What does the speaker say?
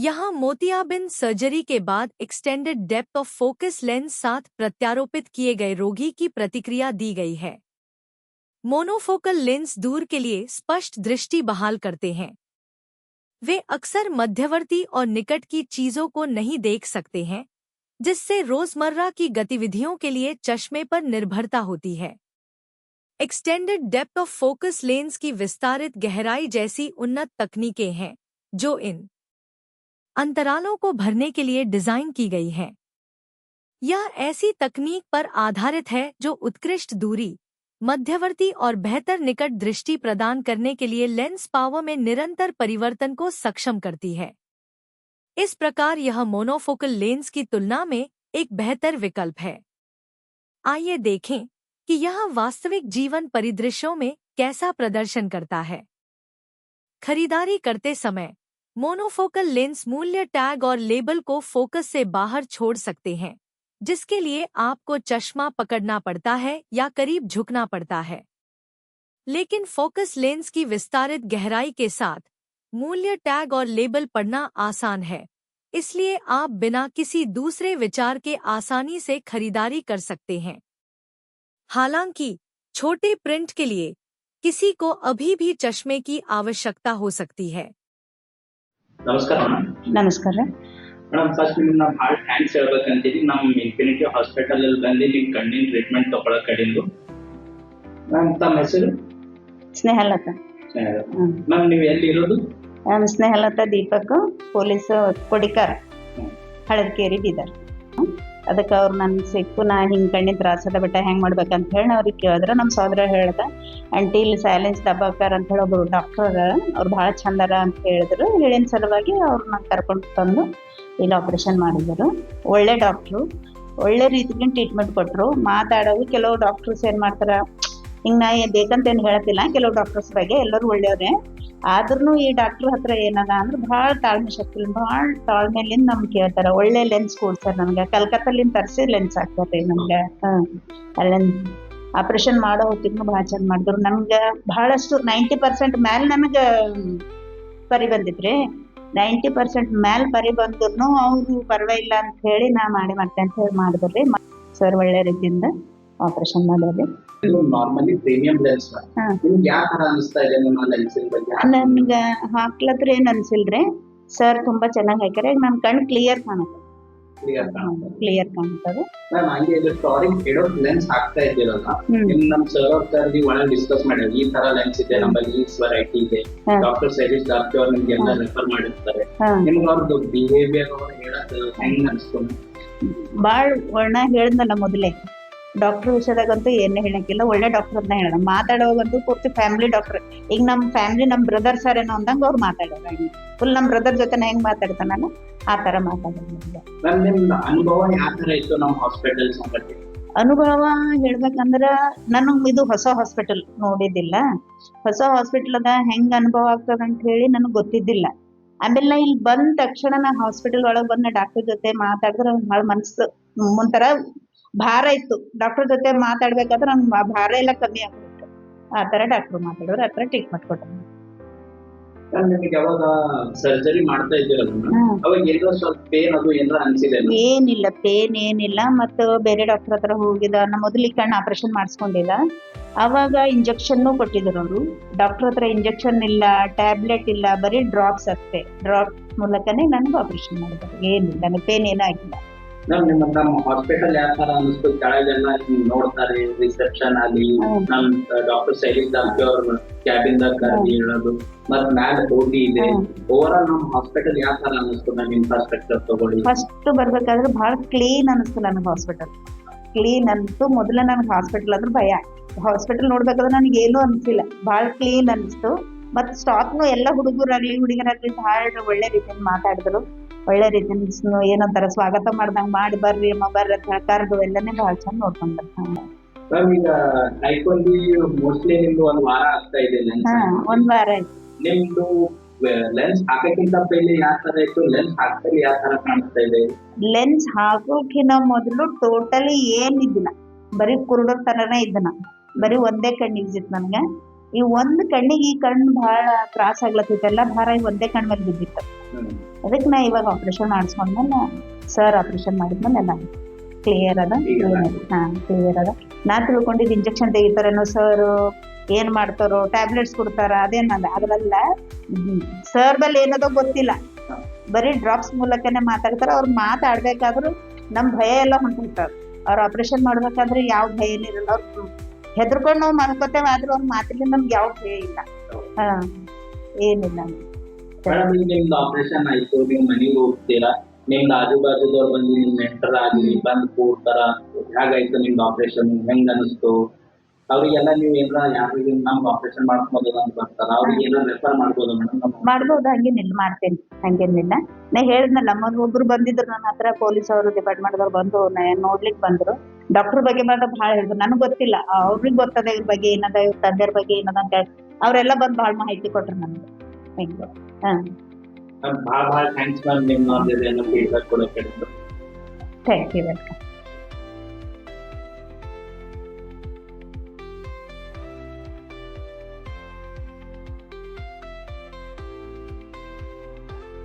यहाँ मोतियाबिंद सर्जरी के बाद extended depth of focus lens साथ प्रत्यारोपित किए गए रोगी की प्रतिक्रिया दी गई है। मोनोफोकल लेंस दूर के लिए स्पष्ट दृष्टि बहाल करते हैं। वे अक्सर मध्यवर्ती और निकट की चीजों को नहीं देख सकते हैं, जिससे रोजमर्रा की गतिविधियों के लिए चश्मे पर निर्भरता होती है। Extended depth of focus lens की विस्तारित गहराई जैसी उन्नत तकनीकें हैं, जो इन अंतरालों को भरने के लिए डिजाइन की गई हैं। यह ऐसी तकनीक पर आधारित है जो उत्कृष्ट दूरी, मध्यवर्ती और बेहतर निकट दृष्टि प्रदान करने के लिए लेंस पावर में निरंतर परिवर्तन को सक्षम करती है। इस प्रकार यह मोनोफोकल लेंस की तुलना में एक बेहतर विकल्प है। आइए देखें कि यह वास्तविक जीवन परिदृश्यों में कैसा प्रदर्शन करता है। खरीदारी करते समय मोनोफोकल लेंस मूल्य टैग और लेबल को फोकस से बाहर छोड़ सकते हैं, जिसके लिए आपको चश्मा पकड़ना पड़ता है या करीब झुकना पड़ता है। लेकिन फोकस लेंस की विस्तारित गहराई के साथ मूल्य टैग और लेबल पढ़ना आसान है, इसलिए आप बिना किसी दूसरे विचार के आसानी से खरीदारी कर सकते हैं। हालांकि छोटे प्रिंट के लिए किसी को अभी भी चश्मे की आवश्यकता हो सकती है। ನಮಸ್ಕಾರ ನಮಸ್ಕಾರ ಮೇಡಮ್. ಫಸ್ಟ್ ನಿಮ್ಮನ್ನ ಭಾಳ ಥ್ಯಾಂಕ್ಸ್ ಹೇಳ್ಬೇಕಂತೀನಿ. ನಮ್ಮ ಇನ್ಫಿನಿಟಿ ಹಾಸ್ಪಿಟಲ್ ಅಲ್ಲಿ ಬಂದು ನಿಮ್ಮ ಕಣ್ಣಿನ ಟ್ರೀಟ್ಮೆಂಟ್ ತಗೊಳಕ್ ಕಡಿಂದು. ಮ್ಯಾಮ್ ತಮ್ಮ ಹೆಸರು? ಸ್ನೇಹಲತಾ. ಮ್ಯಾಮ್ ನೀವು ಎಲ್ಲಿ ಇರೋದು? ನಾನು ಸ್ನೇಹಲತಾ ದೀಪಕ್, ಪೊಲೀಸ್ ಕೊಡಿಕಾರ್, ಹಳದಕೇರಿ, ಬೀದರ್. ಅದಕ್ಕೆ ಅವ್ರು ನನ್ನ ಸಿಕ್ಕು ನಾ ಹಿಂಗೆ ಕಣ್ಣಿನ ತ್ರಾಸದ ಬಿಟ್ಟ ಹೆಂಗೆ ಮಾಡ್ಬೇಕಂತ ಹೇಳಿ ಅವ್ರಿಗೆ ಕೇಳಿದ್ರೆ ನಮ್ಮ ಸೋದರ ಹೇಳ್ದೆ, ಆಂಟಿ ಇಲ್ಲಿ ಸೈಲೆನ್ಸ್ ದಬ್ಬಾಕರ್ ಅಂತ ಹೇಳಿ ಒಬ್ಬರು ಡಾಕ್ಟರ್ ಅದ, ಅವ್ರು ಭಾಳ ಚಂದರ ಅಂತ ಹೇಳಿದ್ರು. ಹೇಳಿನ ಸಲುವಾಗಿ ಅವ್ರನ್ನ ಕರ್ಕೊಂಡು ತಂದು ಇಲ್ಲಿ ಆಪ್ರೇಷನ್ ಮಾಡಿದರು. ಒಳ್ಳೆ ಡಾಕ್ಟ್ರು, ಒಳ್ಳೆ ರೀತಿಗೆ ಟ್ರೀಟ್ಮೆಂಟ್ ಕೊಟ್ಟರು. ಮಾತಾಡೋದು ಕೆಲವು ಡಾಕ್ಟರ್ಸ್ ಏನು ಮಾಡ್ತಾರೆ, ಹಿಂಗೆ ನಾ ಬೇಕಂತೇನು ಹೇಳ್ತಿಲ್ಲ, ಕೆಲವು ಡಾಕ್ಟರ್ಸ್ ಬಗ್ಗೆ ಎಲ್ಲರೂ ಒಳ್ಳೆಯವರೇ. ಆದ್ರೂ ಈ ಡಾಕ್ಟರ್ ಹತ್ರ ಏನದ ಅಂದ್ರೆ ಭಾಳ ತಾಳ್ಮೆ ಶಕ್ತಿ, ಭಾಳ ತಾಳ್ಮೆಲಿಂದ ನಮ್ಗೆ ಕೇಳ್ತಾರೆ. ಒಳ್ಳೆ ಲೆನ್ಸ್ ಕೊಡ್ತಾರೆ ನಮ್ಗೆ. ಕಲ್ಕತ್ತಲ್ಲಿಂದ ತರಿಸಿ ಲೆನ್ಸ್ ಹಾಕ್ತಾರೆ ನಮ್ಗೆ. ಅಲ್ಲೆನ್ ಆಪ್ರೇಷನ್ ಮಾಡೋ ಹೊತ್ತಿಗೂ ಭಾಳ ಚಂದ ಮಾಡಿದ್ರು. ನಮ್ಗೆ ಭಾಳಷ್ಟು 90% ಮ್ಯಾಲೆ ನನಗೆ ಪರಿ ಬಂದಿದ್ರಿ. 90% ಮ್ಯಾಲೆ ಪರಿ ಬಂದ್ರು ಅವರು ಪರವಾಗಿಲ್ಲ ಅಂತ ಹೇಳಿ ನಾ ಮಾಡ್ತೇನೆ ಅಂತ ಹೇಳಿ ಮಾಡಿದ್ರಿ. ಸರ್ ಒಳ್ಳೆ ರೀತಿಯಿಂದ ಆಪರೇಷನ್ ಮಾಡೋದು. ನಾರ್ಮಲಿ ಪ್ರೀಮಿಯಂ ಲೆನ್ಸ್ ನಿಮ್ಗೆ ಯಾವ ತರ ಅನಿಸ್ತಾ ಇದೆ ನಿಮ್ಮ ಲೆನ್ಸ್ ಬಗ್ಗೆ? ನನ್ಗೆ ಹಾಕ್ಲತ್ರ ಏನ್ ಅನ್ಸಿಲ್ರಿ, ಸರ್ ತುಂಬಾ ಚೆನ್ನಾಗಿ ಹಾಕ್ಯಾರ. ಈಗ ನನ್ ಕಣ್ಣು ಕ್ಲಿಯರ್ ಕಾಣುತ್ತೆ. ಕ್ಲಿಯರ್ ಕಾಣ್ತದೆ. ಮ್ಯಾಮ್ ಹಂಗೆ ಎಲೆಕ್ಟ್ರಾನಿಕ್ ಎಡೋಟ್ ಲೆನ್ಸ್ ಹಾಕ್ತಾ ಇದ್ದೀರಲ್ಲ, ನಿಮ್ ನಮ್ ಸರ್ ಅವ್ರ ಒಳಗೆ ಡಿಸ್ಕಸ್ ಮಾಡಿದ್ವಿ, ಈ ತರ ಲೆನ್ಸ್ ಇದೆ ನಮ್ಮಲ್ಲಿ, ಈ ವೆರೈಟಿ ಇದೆ, ಡಾಕ್ಟರ್ ಸೈರಿಸ್ ಡಾಕ್ಟರ್ ಅವ್ರು ನಿಮ್ಗೆಲ್ಲ ರೆಫರ್ ಮಾಡಿರ್ತಾರೆ. ನಿಮ್ಗೆ ಅವ್ರದ್ದು ಬಿಹೇವಿಯರ್ ಅವ್ರು ಹೇಳಕ್ ಹೆಂಗ್ ಅನ್ಸ್ತು? ಬಾಳ್ ಒಳ್ಳೆ ಹೇಳಿದ್ನಲ್ಲ ಮೊದಲೇ, ಡಾಕ್ಟರ್ ವಿಷಯದಾಗಂತೂ ಏನು ಹೇಳಕ್ಕಿಲ್ಲ, ಒಳ್ಳೆ ಡಾಕ್ಟರ್ ಅಂತ ಹೇಳ. ಮಾತಾಡೋವಾಗಂತೂ ಪೂರ್ತಿ ಫ್ಯಾಮಿಲಿ ಡಾಕ್ಟರ್. ಈಗ ನಮ್ಮ ಫ್ಯಾಮಿಲಿ ನಮ್ಮ ಬ್ರದರ್ ಸರ್ ಏನೋ ಅಂದಂಗೆ ಅವ್ರು ಮಾತಾಡೋರು. ಫುಲ್ ನಮ್ಮ ಬ್ರದರ್ ಜೊತೆ ಹೆಂಗ್ ಮಾತಾಡ್ತಾನಲ್ಲ ಆ ತರ ಮಾತಾಡೋದು. ಅನುಭವ ಯಾವ ತರ ಇತ್ತು ನಮ್ಮ ಹಾಸ್ಪಿಟಲ್ ಸಂಗತಿ? ಅನುಭವ ಹೇಳ್ಬೇಕಂದ್ರ ನಾನು ಇದು ಹೊಸ ಹಾಸ್ಪಿಟಲ್ ನೋಡಿದ್ದಿಲ್ಲ. ಹೊಸ ಹಾಸ್ಪಿಟಲ್ ಅದ ಹೆಂಗ್ ಅನುಭವ ಆಗ್ತದ ಅಂತ ಹೇಳಿ ನನಗೆ ಗೊತ್ತಿದ್ದಿಲ್ಲ. ಆಮೇಲೆ ನಾ ಇಲ್ಲಿ ಬಂದ ತಕ್ಷಣ ನಾ ಹಾಸ್ಪಿಟಲ್ ಒಳಗೆ ಬಂದ ಡಾಕ್ಟರ್ ಜೊತೆ ಮಾತಾಡಿದ್ರೆ ಭಾಳ ಮನಸ್ಸು ಒಂಥರ ಭಾರ ಇತ್ತು. ಡಾಕ್ಟರ್ ಜೊತೆ ಮಾತಾಡ್ಬೇಕಾದ್ರೆ ನನ್ ಭಾರ ಎಲ್ಲ ಕಮ್ಮಿ ಆಗ್ಬಿಟ್ಟು ಆ ತರ ಡಾಕ್ಟರ್ ಮಾತಾಡೋರು, ಆ ತರ ಟ್ರೀಟ್ಮೆಂಟ್ ಕೊಟ್ಟರು. ನಿಮಗೆ ಯಾವಾಗ ಸರ್ಜರಿ ಮಾಡ್ತಾ ಇದ್ದೀರಲ್ಲ, ಅವಾಗ ಏನೋ ಸ್ವಲ್ಪ ಪೇನ್ ಅದು ಏನಾರ ಅನ್ಸಿದೆ? ಏನಿಲ್ಲ, ಪೇನ್ ಏನಿಲ್ಲ. ಮತ್ತು ಬೇರೆ ಡಾಕ್ಟರ್ ಹತ್ರ ಹೋಗಿದ, ನಮ್ಮ ಮೊದಲಿಗೆ ಕಣ್ಣು ಆಪರೇಷನ್ ಮಾಡಿಸ್ಕೊಂಡಿಲ್ಲ, ಅವಾಗ ಇಂಜೆಕ್ಷನ್ನು ಕೊಟ್ಟಿದ್ರು ಅವರು. ಡಾಕ್ಟರ್ ಹತ್ರ ಇಂಜೆಕ್ಷನ್ ಇಲ್ಲ, ಟ್ಯಾಬ್ಲೆಟ್ ಇಲ್ಲ, ಬರೀ ಡ್ರಾಪ್ಸ್ ಅಷ್ಟೇ. ಡ್ರಾಪ್ ಮೂಲಕನೇ ನನಗೆ ಆಪರೇಷನ್ ಮಾಡಿದ್ರು. ಏನಿಲ್ಲ, ನನಗೆ ಪೇನ್ ಏನೂ ಆಗಿಲ್ಲ. ನಮ್ಮ ಹಾಸ್ಪಿಟಲ್ ಯಾವ ತರ ಅನಿಸ್ತು? ಕೆಳಗೆಲ್ಲ ನೋಡ್ತಾರೆ, ರಿಸೆಪ್ಷನ್ ಅಲ್ಲಿ ನಮ್ ಡಾಕ್ಟರ್ ಸೈರಿಸ್ ಡಾಕ್ಟರ್ ಅವ್ರ ಕ್ಯಾಬಿನ್ ದಾಗ ಹೇಳೋದು, ಮತ್ ಮ್ಯಾಲ ಓಟಿ ಇದೆ. ಓವರ್ ಆಲ್ ನಮ್ಮ ಹಾಸ್ಪಿಟಲ್ ಯಾವ ತರ ಅನಿಸ್ತು? ನಾನು ಇನ್ಫ್ರಾಸ್ಟ್ರಕ್ಚರ್ ತಗೊಳ್ಳಿ. ಫಸ್ಟ್ ಬರ್ಬೇಕಾದ್ರೆ ಬಹಳ ಕ್ಲೀನ್ ಅನಿಸ್ತು ನನಗೆ ಹಾಸ್ಪಿಟಲ್. ಕ್ಲೀನ್ ಅನಿಸ್ತು. ಮೊದಲ ನನಗೆ ಹಾಸ್ಪಿಟಲ್ ಅಂದ್ರೆ ಭಯ. ಹಾಸ್ಪಿಟಲ್ ನೋಡ್ಬೇಕಾದ್ರೆ ನನಗೆ ಏನೂ ಅನಿಸಿಲ್ಲ, ಬಹಳ ಕ್ಲೀನ್ ಅನಿಸ್ತು. ಮತ್ತು ಸ್ಟಾಫ್ನು ಎಲ್ಲ ಹುಡುಗರಾಗ್ಲಿ ಹುಡುಗರಾಗ್ಲಿ ಬಹಳ ಒಳ್ಳೆ ರೀತಿಯಿಂದ ಮಾತಾಡಿದ್ರು. ಒಳ್ಳೆ ರೀತಿಯಿಂದ ಏನಂತಾರ ಸ್ವಾಗತ ಮಾಡ್ದಂಗೆ ಮಾಡಿ ಬರ್ರಿ ಅಮ್ಮ ಬರ್ರಿ ಅಂತ ಕರೆದು ಎಲ್ಲನೇ ಭಾಳ ಚಂದ ನೋಡ್ಕೊಂಡ್ ಬರ್ತಾನೆ. ಈಗ ಟೈಪಲ್ಲಿ ಮೋಸ್ಟ್ಲಿ ನಿಮ್ದು ಒಂದ್ ವಾರ ಆಗ್ತಾ ಇದೆ. ಒಂದ್ ವಾರ ಆಯ್ತು. ನಿಮ್ದು ಲೆನ್ಸ್ ಹಾಕಕ್ಕಿಂತ ಪೈಲೆ ಯಾವ ತರ ಇತ್ತು? ಲೆನ್ಸ್ ಹಾಕ್ತಲ್ಲಿ ಯಾವ ತರ ಕಾಣಿಸ್ತಾ ಇದೆ? ಲೆನ್ಸ್ ಹಾಕೋಕಿನ ಮೊದಲು ಟೋಟಲಿ ಏನಿದ್ದಿಲ್ಲ, ಬರೀ ಕುರುಡರ್ ತರನೇ ಇದ್ದನ. ಬರೀ ಒಂದೇ ಕಣ್ಣು ಇದ್ದಿತ್ತು ನನಗೆ. ಈ ಒಂದ್ ಕಣ್ಣಿಗೆ ಈ ಕಣ್ಣು ಬಹಳ ತ್ರಾಸ ಆಗ್ಲತ್ತಿತ್ತಲ್ಲ, ಭಾರ ಈ ಒಂದೇ ಕಣ್ ಮೇಲೆ ಬಿದ್ದಿತ್ತು. ಅದಕ್ಕೆ ನಾ ಇವಾಗ ಆಪರೇಷನ್ ಮಾಡಿಸ್ಕೊಂಡ್ಮೇಲೆ ಸರ್ ಆಪರೇಷನ್ ಮಾಡಿದ್ಮೇಲೆ ಎಲ್ಲ ಕ್ಲಿಯರ್ ಅದ. ಹಾ ಕ್ಲಿಯರ್ ಅದ. ನಾ ತಿಳ್ಕೊಂಡಿದ್ದು ಇಂಜೆಕ್ಷನ್ ತೆಗಿತಾರೇನೋ ಸರ್, ಏನ್ ಮಾಡ್ತಾರೋ, ಟ್ಯಾಬ್ಲೆಟ್ಸ್ ಕೊಡ್ತಾರ, ಅದೇನದ ಅದ್ರಲ್ಲ. ಸರ್ ಬಲ್ಲಿ ಏನದೋ ಗೊತ್ತಿಲ್ಲ, ಬರೀ ಡ್ರಾಪ್ಸ್ ಮೂಲಕನೇ ಮಾತಾಡ್ತಾರ. ಅವ್ರು ಮಾತಾಡ್ಬೇಕಾದ್ರು ನಮ್ ಭಯ ಎಲ್ಲ ಹೊಂಟಿರ್ತಾರ. ಅವ್ರ ಆಪರೇಷನ್ ಮಾಡ್ಬೇಕಾದ್ರೆ ಯಾವ ಭಯ ಏನಿರಲ್ಲ. ಅವ್ರು ಹೆದರ್ಕೊಂಡು ನಾವು ಮಾಡ್ಕೋತೇವೆ, ಆದ್ರೆ ಅವ್ರ ಮಾತಿಗೆ ನಮ್ಗೆ ಯಾವ ಭಯ ಇಲ್ಲ. ಹಾ ಏನಿಲ್ಲ. ಮೇಡಮ್ ಈಗ ನಿಮ್ದು ಆಪರೇಷನ್ ಆಯ್ತು, ನೀವು ಮನೆಗೆ ಹೋಗ್ತೀರಾ, ನಿಮ್ದು ಆಜು ಬಾಜುದವ್ರು ಬಂದು ನಿಮ್ ನೆಂಟರ್ ಆಗಲಿ ಬಂದು ಕೂಡ್ತಾರ, ಹೇಗಾಯ್ತು ನಿಮ್ದು ಆಪರೇಷನ್, ಹೆಂಗ್ ಅನಿಸ್ತು, ಅವ್ರಿಗೆಲ್ಲ ನೀವು ಏನಾರ ಯಾರಿಗೆ ನಮ್ಗೆ ಆಪರೇಷನ್ ಮಾಡ್ಬೋದು ಅಂತ ಬರ್ತಾರ, ಅವ್ರಿಗೆ ಏನಾರ ರೆಫರ್ ಮಾಡ್ಬೋದು ಮೇಡಮ್? ಮಾಡ್ಬೋದು, ಹಂಗೇನಿಲ್ಲ, ಮಾಡ್ತೇನೆ, ಹಂಗೇನಿಲ್ಲ. ನಾ ಹೇಳಿದ್ನಲ್ಲ, ಒಬ್ರು ಬಂದಿದ್ರು ನನ್ನ ಹತ್ರ, ಪೊಲೀಸ್ ಅವರು ಡಿಪಾರ್ಟ್ಮೆಂಟ್ದವ್ರು ಬಂದು ನೋಡ್ಲಿಕ್ಕೆ ಬಂದ್ರು. ಡಾಕ್ಟರ್ ಬಗ್ಗೆ ಮಾತ್ರ ಭಾಳ ಹೇಳಿದ್ರು. ನನಗೆ ಗೊತ್ತಿಲ್ಲ, ಅವ್ರಿಗೆ ಗೊತ್ತದ ಇವ್ರ ಬಗ್ಗೆ ಏನದ, ಇವ್ರ ತಂದೆಯವ್ರ ಬಗ್ಗೆ ಏನದ ಅಂತ ಹೇಳಿ ಅವರೆಲ್ಲ ಬಂದು ಭಾಳ ಮಾಹಿತಿ ಕೊಟ್ರು ನನಗೆ. ಹೆಂಗೆ ಭಾಳ ಥ್ಯಾಂಕ್ಸ್ ಮ್ಯಾಮ್, ನಿಮ್ಮ ಫೀಡ್ಬ್ಯಾಕ್ ಕೊಡೋಕೆ. Thank you, welcome.